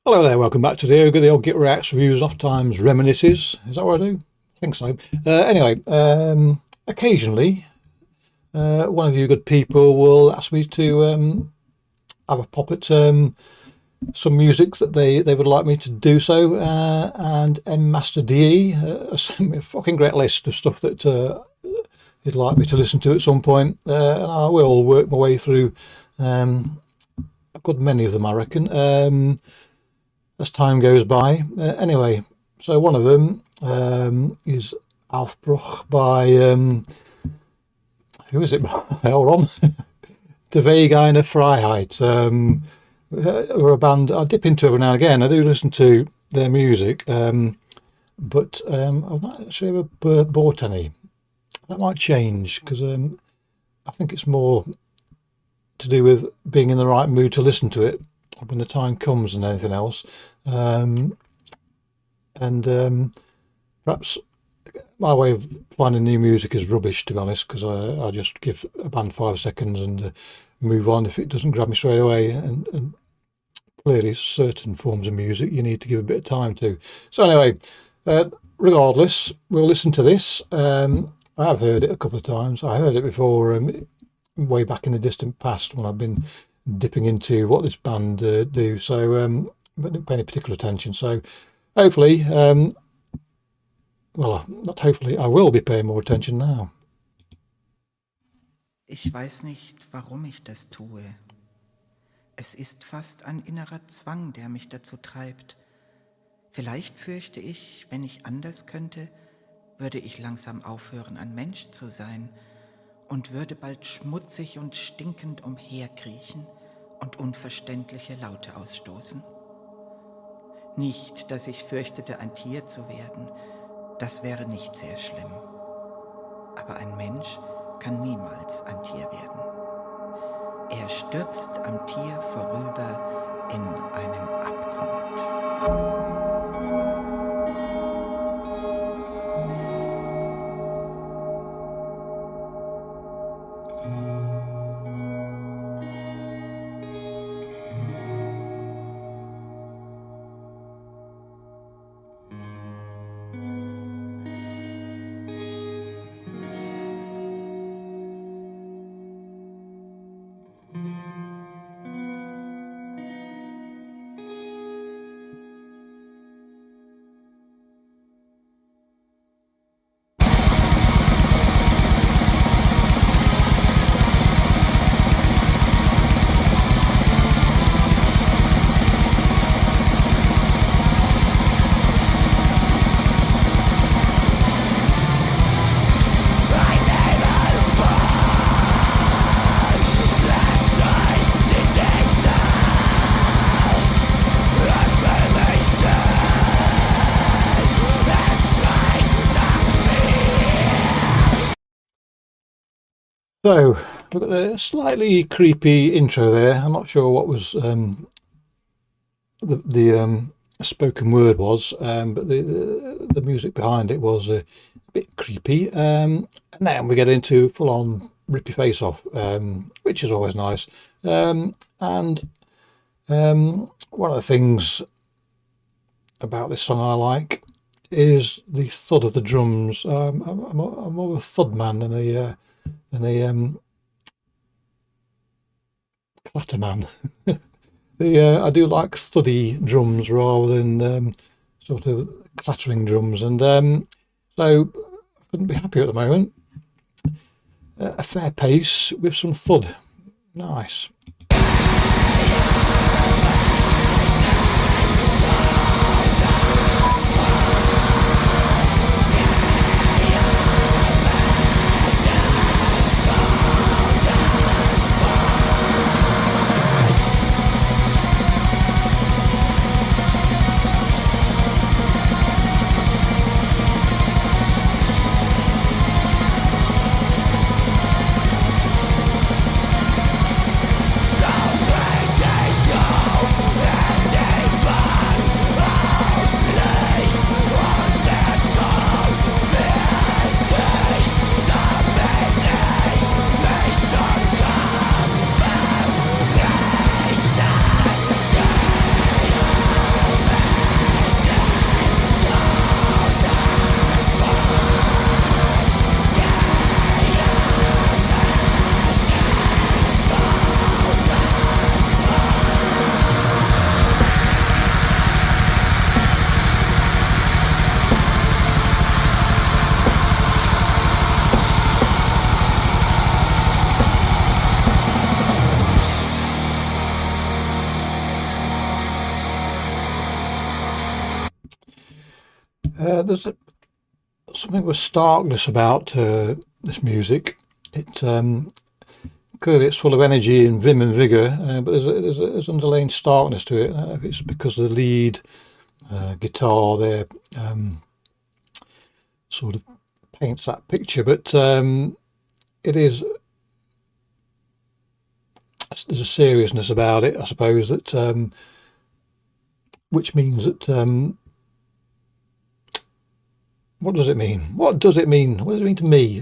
Hello there, welcome back to the Ogre, the old Git Reacts, Reviews, Oft Times, Reminisces. Is that what I do? I think so. Occasionally, one of you good people will ask me to have a pop at some music that they would like me to do so, and M Master DE sent me a fucking great list of stuff that he'd like me to listen to at some point, and I will work my way through a good many of them, I reckon. As time goes by. Anyway, so one of them is Aufbruch by, who is it? Hold on. The Weg Einer Freiheit. Or a band I dip into every now and again. I do listen to their music, but I've not actually ever bought any. That might change because I think it's more to do with being in the right mood to listen to it when the time comes than anything else. Perhaps my way of finding new music is rubbish, to be honest, because I just give a band 5 seconds and move on if it doesn't grab me straight away, and clearly certain forms of music you need to give a bit of time to. So anyway, regardless, we'll listen to this. I have heard it a couple of times. I heard it before, way back in the distant past when I've been dipping into what this band do, so but didn't pay any particular attention. So hopefully, well, not hopefully, I will be paying more attention now. Ich weiß nicht, warum ich das tue. Es ist fast ein innerer Zwang, der mich dazu treibt. Vielleicht fürchte ich, wenn ich anders könnte, würde ich langsam aufhören, ein Mensch zu sein und würde bald schmutzig und stinkend umherkriechen und unverständliche Laute ausstoßen. Nicht, dass ich fürchtete, ein Tier zu werden, das wäre nicht sehr schlimm. Aber ein Mensch kann niemals ein Tier werden. Er stürzt am Tier vorüber in einen Abgrund. So we've got a slightly creepy intro there. I'm not sure what was the spoken word was, but the music behind it was a bit creepy. And then we get into full-on rip your face off, which is always nice. And one of the things about this song I like is the thud of the drums. I'm more of a thud man than a clatter man. I do like thuddy drums rather than sort of clattering drums, and so I couldn't be happier at the moment. A fair pace with some thud. Nice. There's something with starkness about this music. It clearly it's full of energy and vim and vigour, but there's underlying starkness to it. I don't know if it's because of the lead guitar there sort of paints that picture, but it is. There's a seriousness about it, I suppose, that which means that what does it mean? What does it mean? What does it mean to me?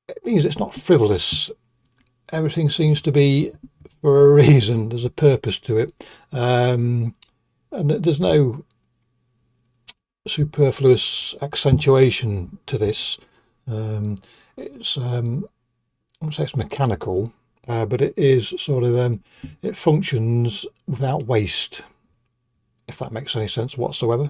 It means it's not frivolous. Everything seems to be for a reason. There's a purpose to it, and there's no superfluous accentuation to this. It's I wouldn't say it's mechanical, but it is sort of it functions without waste, if that makes any sense whatsoever.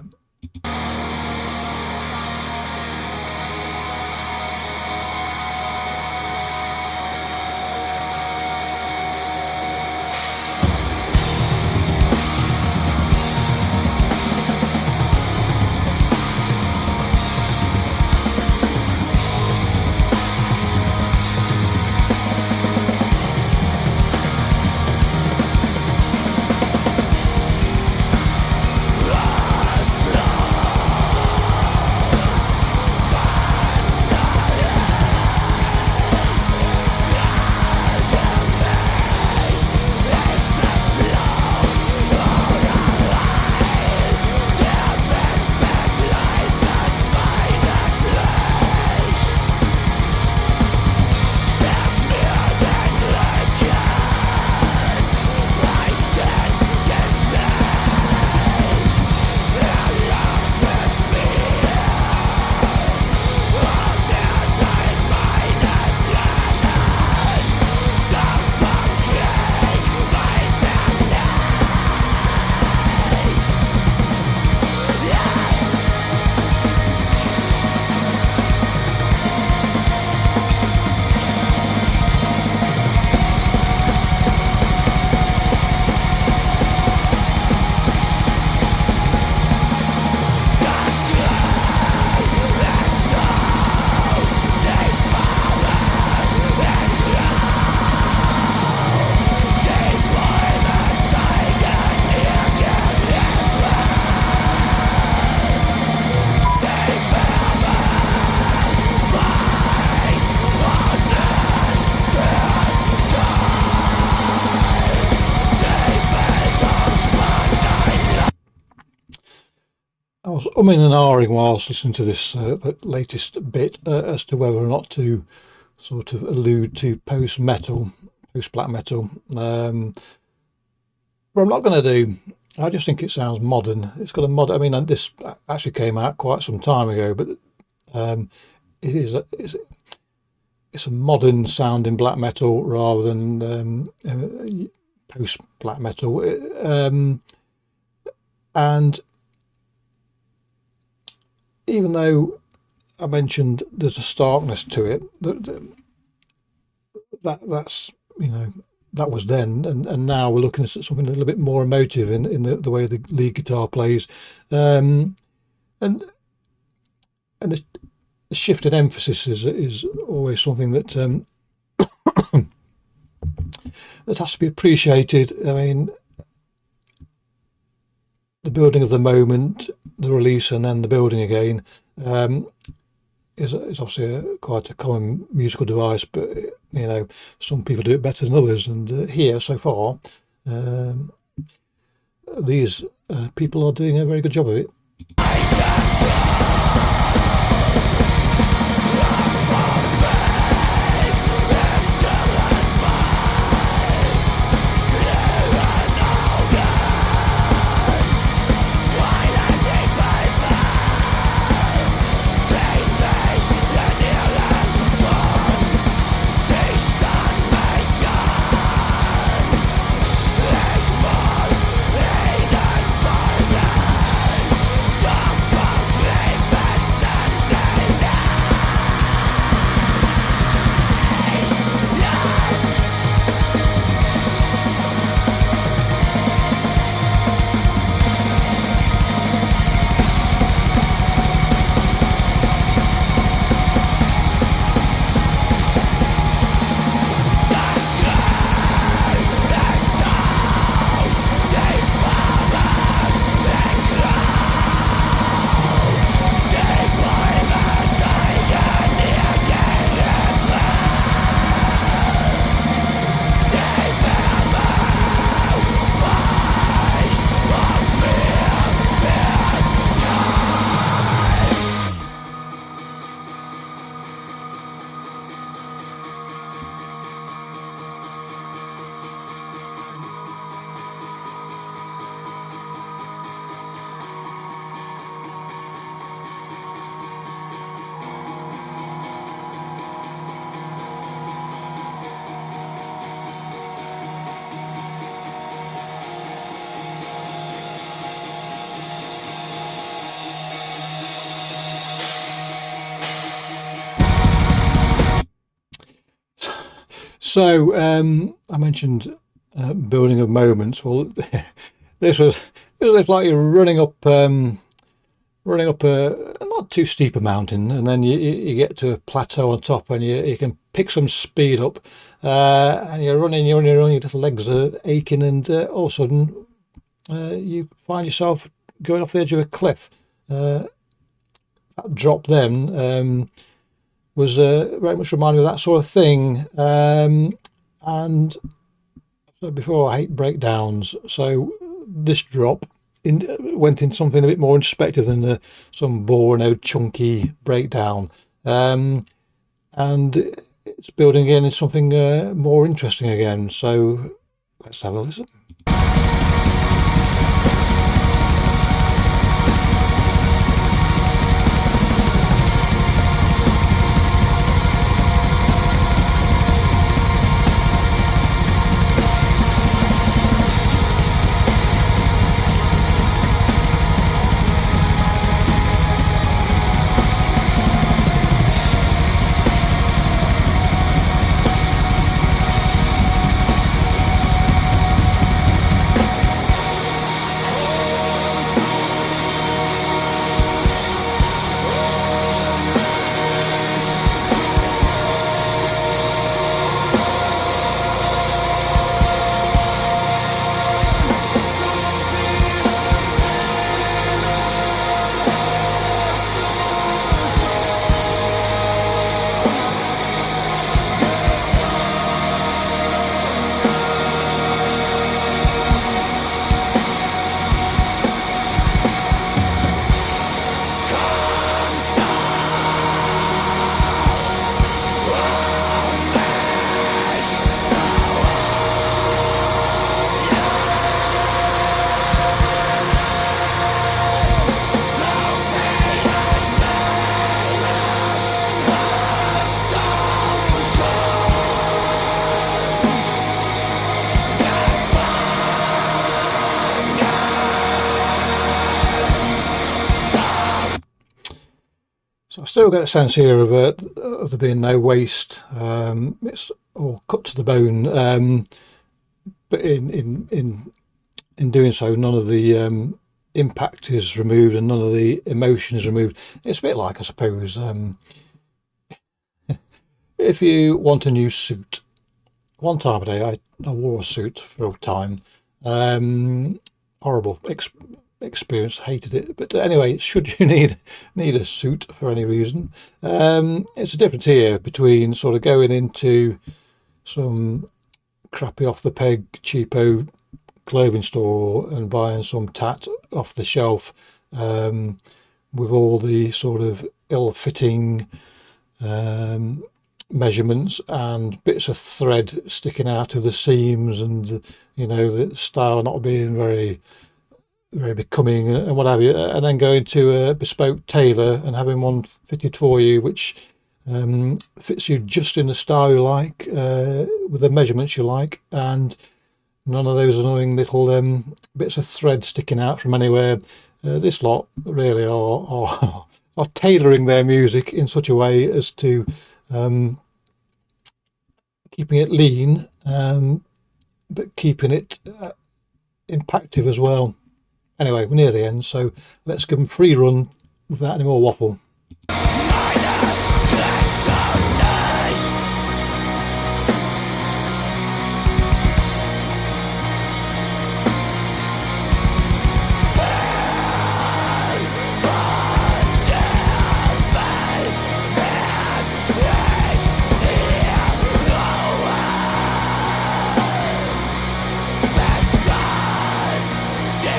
I was umming and ahhing whilst listening to this latest bit as to whether or not to sort of allude to post black metal, but I'm not going to do. I just think it sounds modern. It's got a modern. I mean, and this actually came out quite some time ago, but it's a modern sounding black metal rather than post black metal, and even though I mentioned there's a starkness to it, that's that was then, and now we're looking at something a little bit more emotive in the way the lead guitar plays, and the shift in emphasis is always something that that has to be appreciated. I mean, the building of the moment, the release, and then the building again is obviously quite a common musical device, but some people do it better than others, and here so far these people are doing a very good job of it. So I mentioned building of moments. Well, this was like you're running up a not too steep a mountain, and then you get to a plateau on top, and you can pick some speed up, and you're running, your little legs are aching, and all of a sudden you find yourself going off the edge of a cliff. That drop then was very much reminded me of that sort of thing. And so before, I hate breakdowns, so this drop went in something a bit more introspective than some boring old chunky breakdown, and it's building in something more interesting again. So let's have a listen. So I still get a sense here of there being no waste. It's all cut to the bone, but in doing so, none of the impact is removed and none of the emotion is removed. It's a bit like, I suppose, if you want a new suit. One time a day, I wore a suit for a time. Horrible experience, hated it. But anyway, should you need a suit for any reason, it's a difference here between sort of going into some crappy off the peg cheapo clothing store and buying some tat off the shelf, with all the sort of ill-fitting measurements and bits of thread sticking out of the seams, and the style not being very becoming and what have you, and then going to a bespoke tailor and having one fitted for you which fits you just in the style you like, with the measurements you like, and none of those annoying little bits of thread sticking out from anywhere. This lot really are tailoring their music in such a way as to keeping it lean, but keeping it impactful as well. Anyway, we're near the end, so let's give them free run without any more waffle.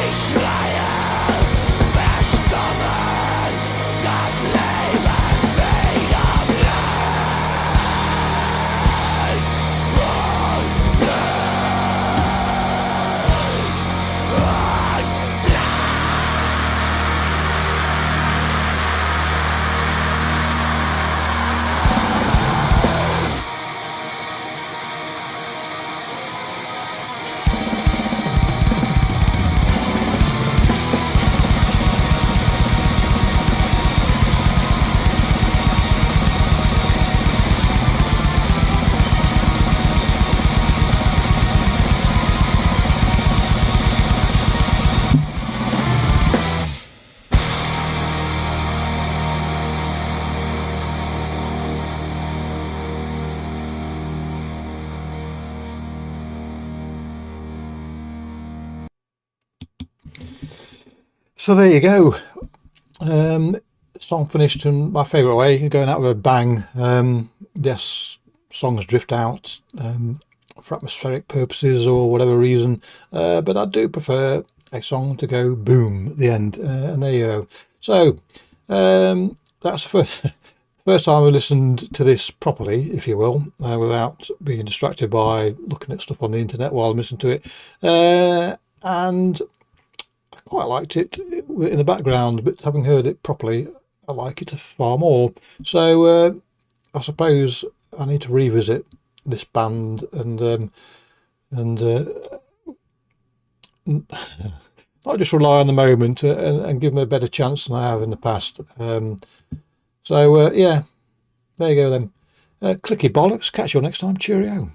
Schleier verstummen, das Leben So there you go. Song finished in my favourite way, going out with a bang. Yes, songs drift out for atmospheric purposes or whatever reason, but I do prefer a song to go boom at the end, and there you go. So that's the first time I listened to this properly, if you will, without being distracted by looking at stuff on the internet while I'm listening to it, and I quite liked it in the background, but having heard it properly, I like it far more. So I suppose I need to revisit this band and not just rely on the moment and give them a better chance than I have in the past. So yeah, there you go then. Clicky bollocks. Catch you next time. Cheerio.